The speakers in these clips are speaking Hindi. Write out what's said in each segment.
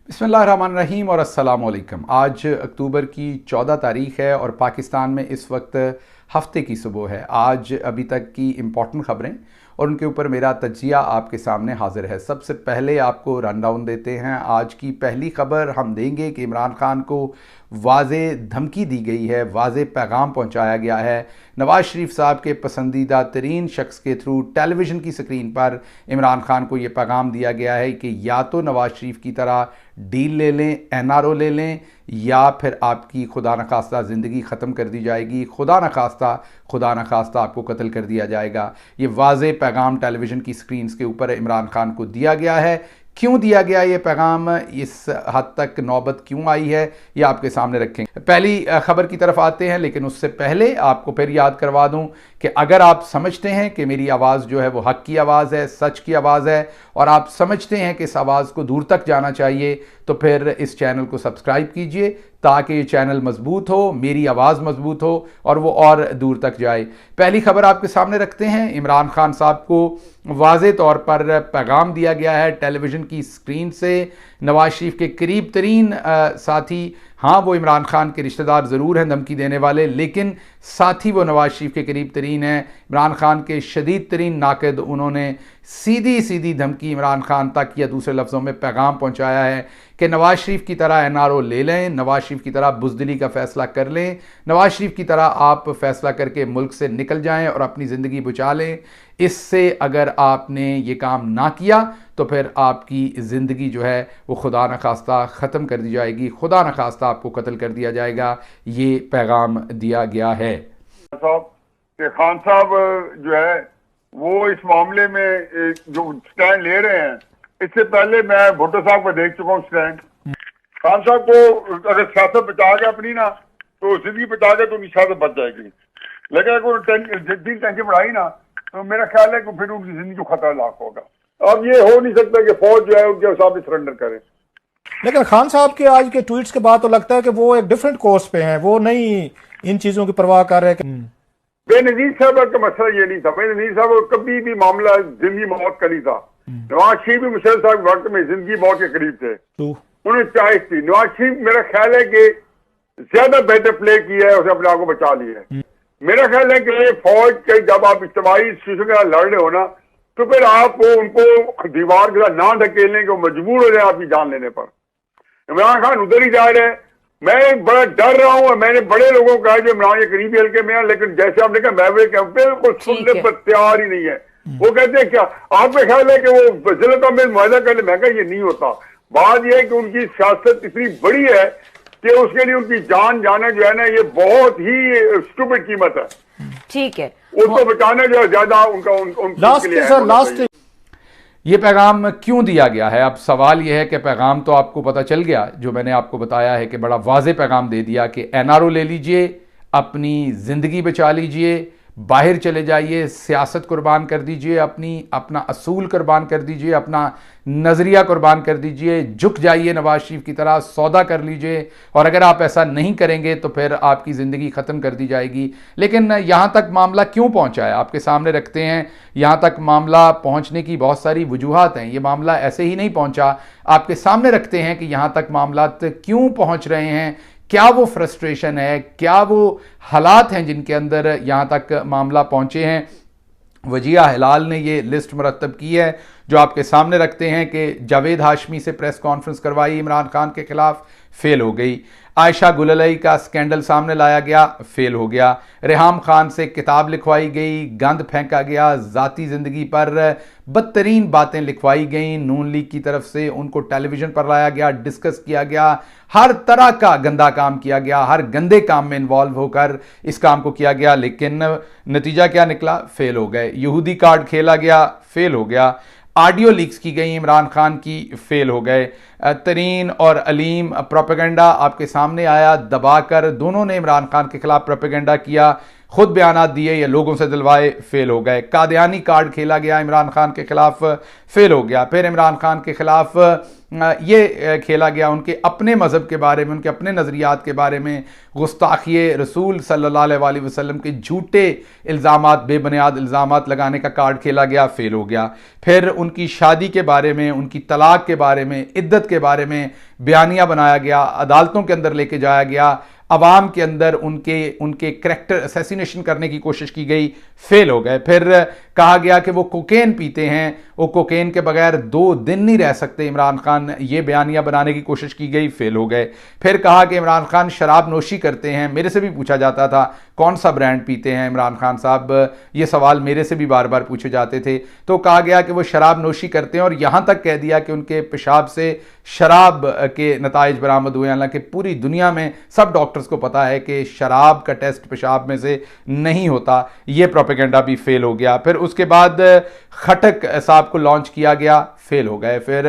बिस्मिल्लाहिर्रहमानिर्रहीम और अस्सलामुअलैकुम। आज अक्टूबर की 14 तारीख़ है और पाकिस्तान में इस वक्त हफ्ते की सुबह है। आज अभी तक की इम्पॉर्टेंट ख़बरें और उनके ऊपर मेरा तज्जिया आपके सामने हाजिर है। सबसे पहले आपको रन डाउन देते हैं। आज की पहली ख़बर हम देंगे कि इमरान खान को वाज़े धमकी दी गई है, वाज़े पैगाम पहुंचाया गया है। नवाज़ शरीफ साहब के पसंदीदा तरीन शख्स के थ्रू टेलीविज़न की स्क्रीन पर इमरान खान को ये पैगाम दिया गया है कि या तो नवाज़ शरीफ की तरह डील ले लें, एनआरओ ले लें, या फिर आपकी खुदा न खास्ता ज़िंदगी ख़त्म कर दी जाएगी, खुदा न खास्ता आपको कत्ल कर दिया जाएगा। ये वाज़े पैगाम टेलीविज़न की स्क्रीन्स के ऊपर इमरान खान को दिया गया है। क्यों दिया गया ये पैगाम, इस हद तक नौबत क्यों आई है, ये आपके सामने रखेंगे। पहली खबर की तरफ आते हैं, लेकिन उससे पहले आपको फिर याद करवा दूं कि अगर आप समझते हैं कि मेरी आवाज़ जो है वो हक की आवाज़ है, सच की आवाज़ है, और आप समझते हैं कि इस आवाज़ को दूर तक जाना चाहिए, तो फिर इस चैनल को सब्सक्राइब कीजिए ताकि ये चैनल मजबूत हो, मेरी आवाज़ मजबूत हो और वो और दूर तक जाए। पहली खबर आपके सामने रखते हैं। इमरान खान साहब को वाज़े तौर पर पैगाम दिया गया है टेलीविज़न की स्क्रीन से। नवाज शरीफ के करीब तरीन साथी, हाँ वो इमरान खान के रिश्तेदार ज़रूर हैं धमकी देने वाले, लेकिन साथी वो नवाज शरीफ के करीब तरीन हैं। इमरान खान के शदीद तरीन नाक़िद, उन्होंने सीधी सीधी धमकी इमरान खान तक या दूसरे लफ्ज़ों में पैगाम पहुँचाया है कि नवाज शरीफ की तरह एनआरओ ले लें, नवाज शरीफ की तरह बुज़दिली का फ़ैसला कर लें, नवाज शरीफ की तरह आप फ़ैसला करके मुल्क से निकल जाएं और अपनी ज़िंदगी बचा लें। इससे अगर आपने ये काम ना किया तो फिर आपकी ज़िंदगी जो है वो खुदा न खास्ता ख़त्म कर दी जाएगी, खुदा न खास्ता आपको कत्ल कर दिया जाएगा। ये पैगाम दिया गया है। खान साहब जो है वो इस मामले में जो स्टैंड ले रहे हैं, इससे पहले मैं भुट्टो साहब को देख चुका हूँ स्टैंड। खान साहब को अगर सियासत बचा के अपनी ना, तो जिंदगी बचा के तो उनकी सियासत बच जाएगी, लेकिन अगर जितनी टेंशन बढ़ाई ना, तो मेरा ख्याल है कि फिर उनकी जिंदगी को खतरनाक होगा। अब ये हो नहीं सकता कि फौज जो है उनके हिसाब से सरेंडर करे। लेकिन खान साहब के आज के ट्वीट्स के बाद तो लगता है कि वो एक डिफरेंट कोर्स पे हैं, वो नहीं इन चीजों की परवाह कर रहे हैं। बेनज़ीर साहब का मसला ये नहीं था। बेनज़ीर साहब कभी भी मामला जिंदगी मौत का नहीं था। नवाज शरीफ भी मुशर्रफ साहब के वक्त में जिंदगी मौत के करीब थे, उन्हें चॉइस थी। नवाज शरीफ मेरा ख्याल है कि ज्यादा बेहतर प्ले किया है, उसने अपने आप को बचा लिया है। मेरा ख्याल है कि फौज के जब आप इज्तिमाई सिचुएशन के साथ लड़ रहे हो ना, तो फिर आप उनको दीवार के साथ ना ढकेलने के मजबूर हो जाए आपकी जान लेने पर। इमरान खान उधर ही जा रहे हैं। मैं बड़ा डर रहा हूँ। मैंने बड़े लोगों को कहा जो इमरान के करीबी हल्के में है, लेकिन जैसे आपने कहा मैं बिल्कुल सुनने पर तैयार ही नहीं है। वो कहते हैं क्या आपका ख्याल है कि वो जिला में मुआयदा कर ले? मैं कहा ये नहीं होता। बात यह है कि उनकी सियासत इतनी बड़ी है कि उसके लिए उनकी जान जाना जो है ना, ये बहुत ही स्टूपिड कीमत है। ठीक है, उसको बचाना जो है ज्यादा लास्ट ये पैगाम क्यों दिया गया है? अब सवाल यह है कि पैगाम तो आपको पता चल गया, जो मैंने आपको बताया है कि बड़ा वाज़े पैगाम दे दिया कि एनआरओ ले लीजिए, अपनी ज़िंदगी बचा लीजिए, बाहर चले जाइए, सियासत कुर्बान कर दीजिए, अपना असूल कुर्बान कर दीजिए, अपना नज़रिया कुर्बान कर दीजिए, झुक जाइए नवाज शरीफ की तरह, सौदा कर लीजिए, और अगर आप ऐसा नहीं करेंगे तो फिर आपकी ज़िंदगी ख़त्म कर दी जाएगी। लेकिन यहाँ तक मामला क्यों पहुँचा है आपके सामने रखते हैं। यहाँ तक मामला पहुँचने की बहुत सारी वजूहात हैं। ये मामला ऐसे ही नहीं पहुँचा, आपके सामने रखते हैं कि यहाँ तक मामला क्यों पहुँच रहे हैं, क्या वो फ्रस्ट्रेशन है, क्या वो हालात हैं जिनके अंदर यहाँ तक मामला पहुँचे हैं। वजिया हिलाल ने ये लिस्ट मुरतब की है जो आपके सामने रखते हैं कि जावेद हाशमी से प्रेस कॉन्फ्रेंस करवाई इमरान खान के खिलाफ, फेल हो गई। आयशा गुललई का स्कैंडल सामने लाया गया, फेल हो गया। रेहाम खान से किताब लिखवाई गई, गंद फेंका गया, ज़ाती ज़िंदगी पर बदतरीन बातें लिखवाई गई। नून लीग की तरफ से उनको टेलीविज़न पर लाया गया, डिस्कस किया गया, हर तरह का गंदा काम किया गया, हर गंदे काम में इन्वॉल्व होकर इस काम को किया गया। लेकिन नतीजा क्या निकला? फेल हो गए। यहूदी कार्ड खेला गया, फेल हो गया। ऑडियो लीक्स की गई इमरान खान की, फेल हो गए। तरीन और अलीम प्रोपेगेंडा आपके सामने आया, दबाकर दोनों ने इमरान खान के खिलाफ प्रोपेगेंडा किया, खुद बयानात दिए या लोगों से दिलवाए, फेल हो गए। कादियानी कार्ड खेला गया इमरान खान के खिलाफ, फेल हो गया। फिर इमरान खान के खिलाफ ये खेला गया उनके अपने मज़हब के बारे में, उनके अपने नज़रियात के बारे में, गुस्ताखी रसूल सल्लल्लाहु अलैहि वसल्लम के झूठे इल्ज़ामात, बेबुनियाद इल्ज़ामात लगाने का कार्ड खेला गया, फेल हो गया। फिर उनकी शादी के बारे में, उनकी तलाक के बारे में, इद्दत के बारे में बयानिया बनाया गया, अदालतों के अंदर लेके जाया गया, अवाम के अंदर उनके करैक्टर असैसिनेशन करने की कोशिश की गई, फेल हो गए। फिर कहा गया कि वो कोकेन पीते हैं, वो कोकेन के बगैर 2 दिन नहीं रह सकते इमरान खान, ये बयानिया बनाने की कोशिश की गई, फेल हो गए। फिर कहा कि इमरान खान शराब नोशी करते हैं, मेरे से भी पूछा जाता था कौन सा ब्रांड पीते हैं इमरान खान साहब, ये सवाल मेरे से भी बार बार पूछे जाते थे। तो कहा गया कि वो शराब नोशी करते हैं और यहाँ तक कह दिया कि उनके पेशाब से शराब के नताइज बरामद हुए। हालांकि पूरी दुनिया में सब डॉक्टर्स को पता है कि शराब का टेस्ट पेशाब में से नहीं होता। ये प्रोपेगेंडा भी फेल हो गया। फिर उसके बाद खटक साहब को लॉन्च किया गया, फेल हो गए। फिर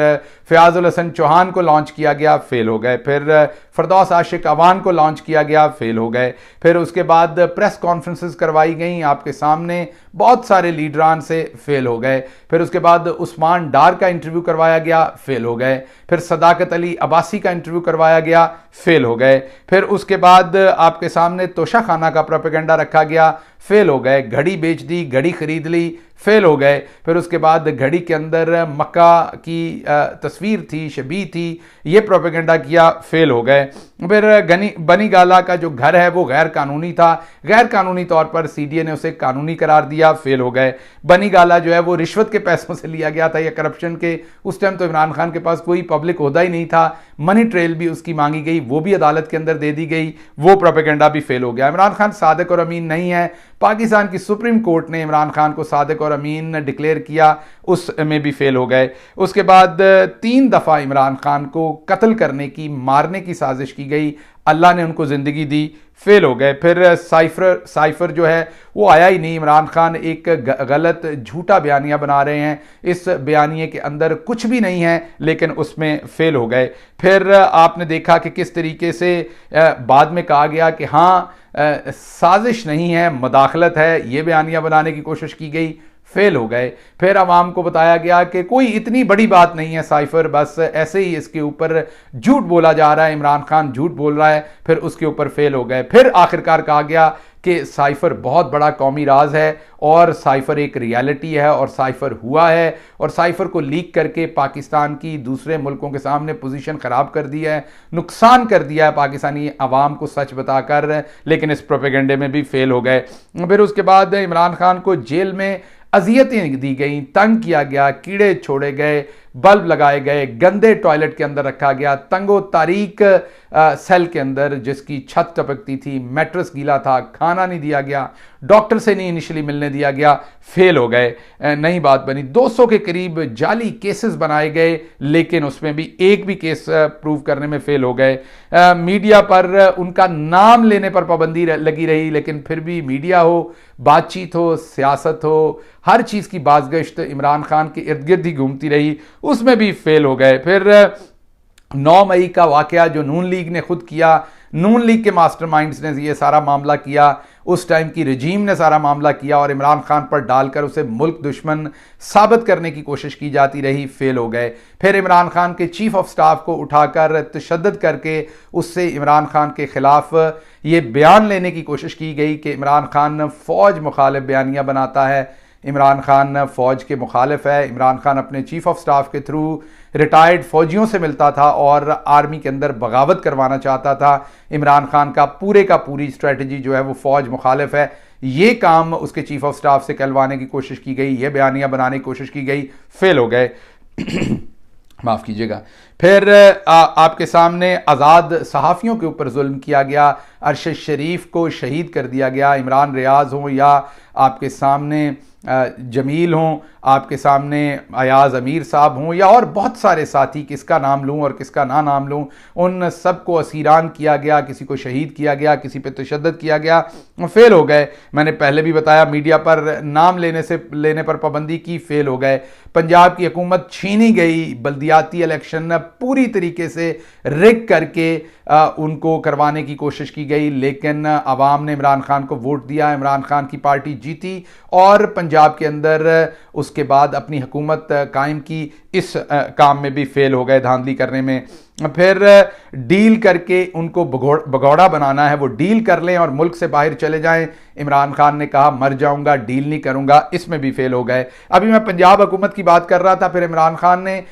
फयाजुल हसन चौहान को लॉन्च किया गया, फेल हो गए। फिर फरदौस आशिक अवान को लॉन्च किया गया, फेल हो गए। फिर उसके बाद प्रेस कॉन्फ्रेंसेस करवाई गई आपके सामने बहुत सारे लीडरान से, फेल हो गए। फिर उसके बाद उस्मान डार का इंटरव्यू करवाया गया, फेल हो गए। फिर सदाकत अली अब्बासी का इंटरव्यू करवाया गया, फेल हो गए। फिर उसके बाद आपके सामने तोशा खाना का प्रोपेगेंडा रखा गया, फेल हो गए। घड़ी बेच दी, घड़ी खरीद ली, फेल हो गए। फिर उसके बाद घड़ी के अंदर मक्का की तस्वीर थी, शबी थी, ये प्रोपेगेंडा किया, फेल हो गए। फिर बनी गाला का जो घर है वो गैर कानूनी था, गैर कानूनी तौर पर सीडीए ने उसे कानूनी करार दिया, फेल हो गए। बनी गाला जो है वो रिश्वत के पैसों से लिया गया था या करप्शन के, उस टाइम तो इमरान खान के पास कोई पब्लिक ओहदा ही नहीं था, मनी ट्रेल भी उसकी मांगी गई, वो भी अदालत के अंदर दे दी गई, वो प्रोपेगेंडा भी फेल हो गया। इमरान खान सादिक और अमीन नहीं है, पाकिस्तान की सुप्रीम कोर्ट ने इमरान खान को सादिक और अमीन डिक्लेयर किया, उसमें भी फेल हो गए। उसके बाद 3 दफ़ा इमरान खान को कत्ल करने की, मारने की साजिश की गई, अल्लाह ने उनको ज़िंदगी दी, फेल हो गए। फिर साइफर जो है वो आया ही नहीं, इमरान खान एक गलत झूठा बयानिया बना रहे हैं, इस बयानिए के अंदर कुछ भी नहीं है, लेकिन उसमें फेल हो गए। फिर आपने देखा कि किस तरीके से बाद में कहा गया कि हाँ साजिश नहीं है, मदाखलत है, ये बयानिया बनाने की कोशिश की गई, फेल हो गए। फिर अवाम को बताया गया कि कोई इतनी बड़ी बात नहीं है साइफर, बस ऐसे ही इसके ऊपर झूठ बोला जा रहा है, इमरान खान झूठ बोल रहा है, फिर उसके ऊपर फेल हो गए। फिर आखिरकार कहा गया कि साइफर बहुत बड़ा कौमी राज है और साइफर एक रियलिटी है और साइफर हुआ है और साइफर को लीक करके पाकिस्तान की दूसरे मुल्कों के सामने पोजीशन ख़राब कर दी है, नुकसान कर दिया है पाकिस्तानी अवाम को सच बताकर, लेकिन इस प्रोपेगेंडे में भी फेल हो गए। फिर उसके बाद इमरान खान को जेल में अजियतें दी गई, तंग किया गया, कीड़े छोड़े गए, बल्ब लगाए गए, गंदे टॉयलेट के अंदर रखा गया, तंगो तारीक सेल के अंदर जिसकी छत टपकती थी, मैट्रेस गीला था, खाना नहीं दिया गया, डॉक्टर से नहीं इनिशियली मिलने दिया गया, फेल हो गए, नई बात बनी। 200 के करीब जाली केसेस बनाए गए, लेकिन उसमें भी एक भी केस प्रूव करने में फेल हो गए। मीडिया पर उनका नाम लेने पर पाबंदी लगी रही, लेकिन फिर भी मीडिया हो, बातचीत हो, सियासत हो, हर चीज़ की बाज़गश्त इमरान खान के इर्द गिर्द ही घूमती रही, उसमें भी फेल हो गए। फिर 9 मई का वाकया जो नून लीग ने खुद किया, नून लीग के मास्टरमाइंड्स ने ये सारा मामला किया, उस टाइम की रजीम ने सारा मामला किया और इमरान खान पर डालकर उसे मुल्क दुश्मन साबित करने की कोशिश की जाती रही, फेल हो गए। फिर इमरान खान के चीफ ऑफ स्टाफ को उठाकर तशद्दुद करके उससे इमरान खान के खिलाफ ये बयान लेने की कोशिश की गई कि इमरान खान फ़ौज मुखालिफ बयानिया बनाता है, इमरान खान फ़ौज के मुखालिफ है, इमरान खान अपने चीफ ऑफ स्टाफ के थ्रू रिटायर्ड फ़ौजियों से मिलता था और आर्मी के अंदर बगावत करवाना चाहता था। इमरान खान का पूरी स्ट्रेटजी जो है वो फ़ौज मुखालिफ है, ये काम उसके चीफ ऑफ स्टाफ से कहलवाने की कोशिश की गई, ये बयानिया बनाने की कोशिश की गई, फेल हो गए। माफ़ कीजिएगा। फिर आपके सामने आज़ाद सहाफ़ियों के ऊपर जुल्म किया गया, अरशद शरीफ को शहीद कर दिया गया, इमरान रियाज हों या आपके सामने जमील हों, आपके सामने अयाज़ अमीर साहब हों या और बहुत सारे साथी, किसका नाम लूँ और किसका ना नाम लूँ, उन सबको असीरान किया गया, किसी को शहीद किया गया, किसी पे तशद्दुद किया गया, फेल हो गए। मैंने पहले भी बताया मीडिया पर नाम लेने पर पाबंदी की, फेल हो गए। पंजाब की हुकूमत छीनी गई, बल्दियाती इलेक्शन पूरी तरीके से रिग करके उनको करवाने की कोशिश की गई, लेकिन अवाम ने इमरान खान को वोट दिया, इमरान खान की पार्टी जीती और पंजाब के अंदर उसके बाद अपनी हुकूमत कायम की। इस काम में भी फेल हो गए, धांधली करने में। फिर डील करके उनको भगोड़ा बनाना है, वो डील कर लें और मुल्क से बाहर चले जाएं। इमरान खान ने कहा मर जाऊंगा, डील नहीं करूंगा, इसमें भी फेल हो गए। अभी मैं पंजाब हुकूमत की बात कर रहा था, फिर इमरान खान ने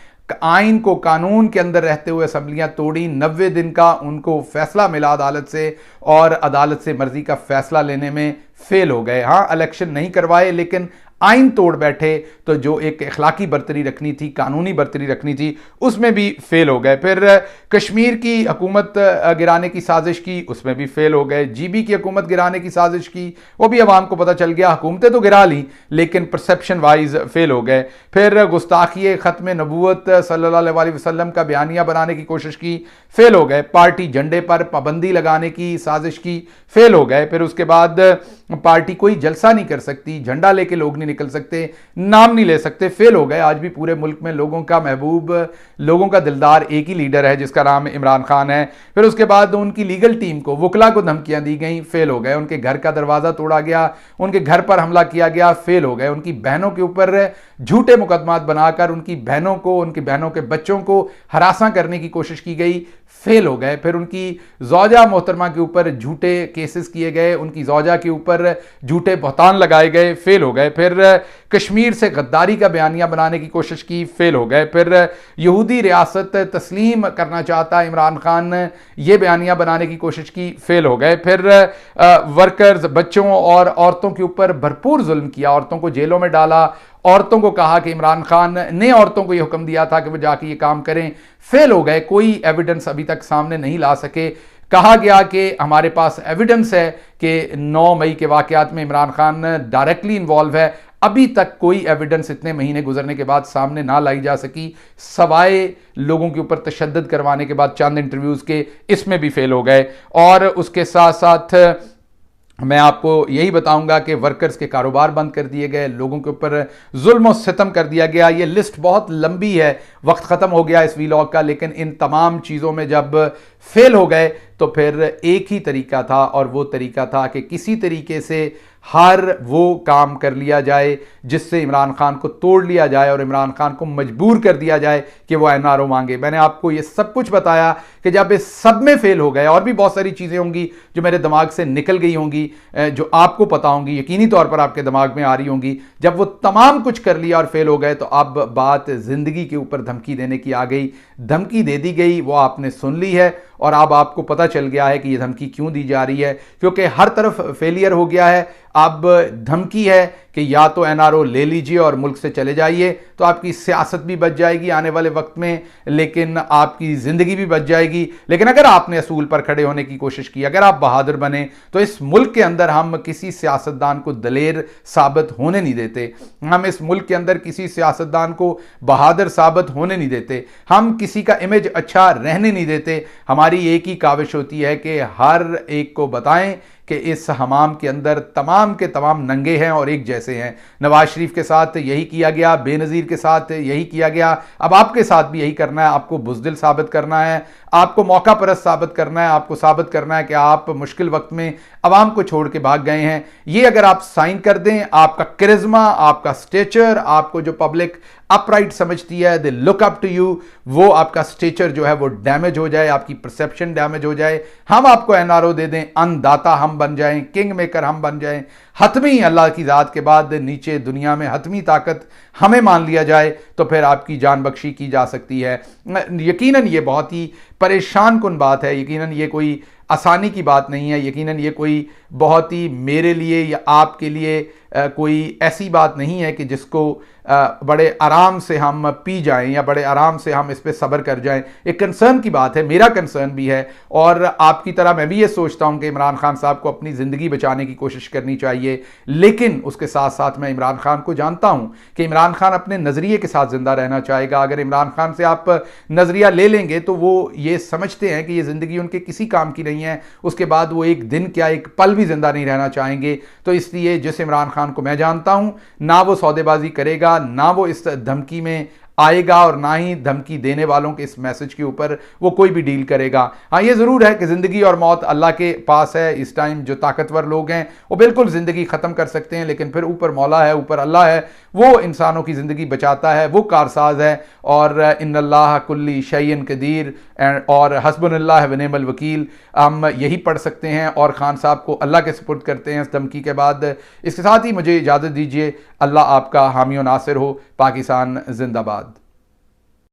आइन को कानून के अंदर रहते हुए असम्बलियां तोड़ी। 90 दिन का उनको फैसला मिला अदालत से और अदालत से मर्जी का फैसला लेने में फेल हो गए। हाँ, इलेक्शन नहीं करवाए लेकिन आइन तोड़ बैठे, तो जो एक अखलाकी बर्तरी रखनी थी, कानूनी बर्तरी रखनी थी, उसमें भी फेल हो गए। फिर कश्मीर की हुकूमत गिराने की साजिश की, उसमें भी फेल हो गए। जीबी की हुकूमत गिराने की साजिश की, वो भी अवाम को पता चल गया, हुकूमतें तो गिरा ली लेकिन परसेप्शन वाइज फेल हो गए। फिर गुस्ताखी ख़त्म नबूवत सल्लल्लाहु अलैहि वसल्लम का बयानिया बनाने की कोशिश की, फेल हो गए। पार्टी झंडे पर पाबंदी लगाने की साजिश की, फेल हो गए। फिर उसके बाद पार्टी कोई जलसा नहीं कर सकती, झंडा लेके लोग नहीं निकल सकते, नाम नहीं ले सकते, फेल हो गए। आज भी पूरे मुल्क में लोगों का महबूब, लोगों का दिलदार एक ही लीडर है जिसका नाम इमरान खान है। फिर उसके बाद उनकी लीगल टीम को, वकला को धमकियां दी गई, फेल हो गए। उनके घर का दरवाजा तोड़ा गया, उनके घर पर हमला किया गया, फेल हो गए। उनकी बहनों के ऊपर झूठे मुकदमात बनाकर उनकी बहनों को, उनकी बहनों के बच्चों को हरासा करने की कोशिश की गई, फेल हो गए। फिर उनकी ज़ौजा मोहतरमा के ऊपर झूठे केसेस किए गए, उनकी ज़ौजा के ऊपर झूठे बहतान लगाए गए, फेल हो गए। फिर कश्मीर से गद्दारी का बयानिया बनाने की कोशिश की, फेल हो गए। फिर यहूदी रियासत तस्लीम करना चाहता इमरान खान, ये बयानिया बनाने की कोशिश की, फेल हो गए। फिर वर्कर्स, बच्चों और औरतों के ऊपर भरपूर जुल्म किया, औरतों को जेलों में डाला, औरतों को कहा कि इमरान खान ने औरतों को यह हुक्म दिया था कि वो जाके ये काम करें, फेल हो गए। कोई एविडेंस अभी तक सामने नहीं ला सके। कहा गया कि हमारे पास एविडेंस है कि 9 मई के वाकयात में इमरान खान डायरेक्टली इन्वॉल्व है, अभी तक कोई एविडेंस इतने महीने गुजरने के बाद सामने ना लाई जा सकी, सवाए लोगों के ऊपर तशद्दुद करवाने के बाद चंद इंटरव्यूज़ के, इसमें भी फेल हो गए। और उसके साथ साथ मैं आपको यही बताऊंगा कि वर्कर्स के कारोबार बंद कर दिए गए, लोगों के ऊपर जुल्म और सितम कर दिया गया। ये लिस्ट बहुत लंबी है, वक्त ख़त्म हो गया इस वीलॉग का, लेकिन इन तमाम चीज़ों में जब फेल हो गए तो फिर एक ही तरीका था, और वो तरीका था कि किसी तरीके से हर वो काम कर लिया जाए जिससे इमरान खान को तोड़ लिया जाए और इमरान खान को मजबूर कर दिया जाए कि वो एनआरओ मांगे। मैंने आपको ये सब कुछ बताया कि जब इस सब में फेल हो गए, और भी बहुत सारी चीज़ें होंगी जो मेरे दिमाग से निकल गई होंगी, जो आपको पता होंगी, यकीनी तौर पर आपके दिमाग में आ रही होंगी। जब वो तमाम कुछ कर लिया और फेल हो गए तो अब बात ज़िंदगी के ऊपर धमकी देने की आ गई। धमकी दे दी गई, वो आपने सुन ली है, और अब आपको पता चल गया है कि ये धमकी क्यों दी जा रही है, क्योंकि हर तरफ फेलियर हो गया है। अब धमकी है कि या तो एनआरओ ले लीजिए और मुल्क से चले जाइए, तो आपकी सियासत भी बच जाएगी आने वाले वक्त में, लेकिन आपकी ज़िंदगी भी बच जाएगी। लेकिन अगर आपने असूल पर खड़े होने की कोशिश की, अगर आप बहादुर बने, तो इस मुल्क के अंदर हम किसी सियासतदान को दलेर साबित होने नहीं देते। हम इस मुल्क के अंदर किसी सियासतदान को बहादुर साबित होने नहीं देते। हम किसी का इमेज अच्छा रहने नहीं देते। हमारी एक ही काविश होती है कि हर एक को बताएं कि इस हमाम के अंदर तमाम के तमाम नंगे हैं और एक जैसे हैं। नवाज शरीफ के साथ यही किया गया, बेनज़ीर के साथ यही किया गया, अब आपके साथ भी यही करना है। आपको बुज़दिल साबित करना है, आपको मौका परस्त साबित करना है, आपको साबित करना है कि आप मुश्किल वक्त में अवाम को छोड़ के भाग गए हैं। ये अगर आप साइन कर दें, आपका करिश्मा, आपका स्टेचर, आपको जो पब्लिक अपराइट समझती है, they look up to you, वो आपका स्टेचर जो है वो डैमेज हो जाए, आपकी परसेप्शन डैमेज हो जाए, हम आपको एनआरओ दे दें, अन्नदाता हम बन जाएं, किंग मेकर हम बन जाएं, हतमी अल्लाह की ज़ात के बाद नीचे दुनिया में हतमी ताकत हमें मान लिया जाए, तो फिर आपकी जान बख्शी की जा सकती है। यकीनन ये बहुत ही परेशान कुन बात है, यकीनन ये कोई आसानी की बात नहीं है, यकीनन ये कोई बहुत ही मेरे लिए या आपके लिए कोई ऐसी बात नहीं है कि जिसको बड़े आराम से हम पी जाएं या बड़े आराम से हम इस पे सब्र कर जाएं। एक कंसर्न की बात है, मेरा कंसर्न भी है, और आपकी तरह मैं भी ये सोचता हूं कि इमरान खान साहब को अपनी ज़िंदगी बचाने की कोशिश करनी चाहिए। लेकिन उसके साथ साथ मैं इमरान खान को जानता हूं कि इमरान खान अपने नज़रिए के साथ ज़िंदा रहना चाहेगा। अगर इमरान खान से आप नज़रिया ले लेंगे तो वो ये समझते हैं कि ये ज़िंदगी उनके किसी काम की नहीं है, उसके बाद वो एक दिन क्या एक पल भी ज़िंदा नहीं रहना चाहेंगे। तो इसलिए जिस इमरान खान को मैं जानता हूं, ना वो सौदेबाजी करेगा, ना वो इस धमकी में आएगा और ना ही धमकी देने वालों के इस मैसेज के ऊपर वो कोई भी डील करेगा। हाँ, ये ज़रूर है कि ज़िंदगी और मौत अल्लाह के पास है। इस टाइम जो ताकतवर लोग हैं वो बिल्कुल ज़िंदगी ख़त्म कर सकते हैं, लेकिन फिर ऊपर मौला है, ऊपर अल्लाह है, वो इंसानों की ज़िंदगी बचाता है, वो कारसाज है। और इन्नल्लाह कुल्ली शैइन कदीर और हस्बुनल्लाह व निअमल वकील, हम यही पढ़ सकते हैं और खान साहब को अल्लाह के सुपुर्द करते हैं इस धमकी के बाद। इसके साथ ही मुझे इजाज़त दीजिए। अल्लाह आपका हामी और नासिर हो। पाकिस्तान जिंदाबाद।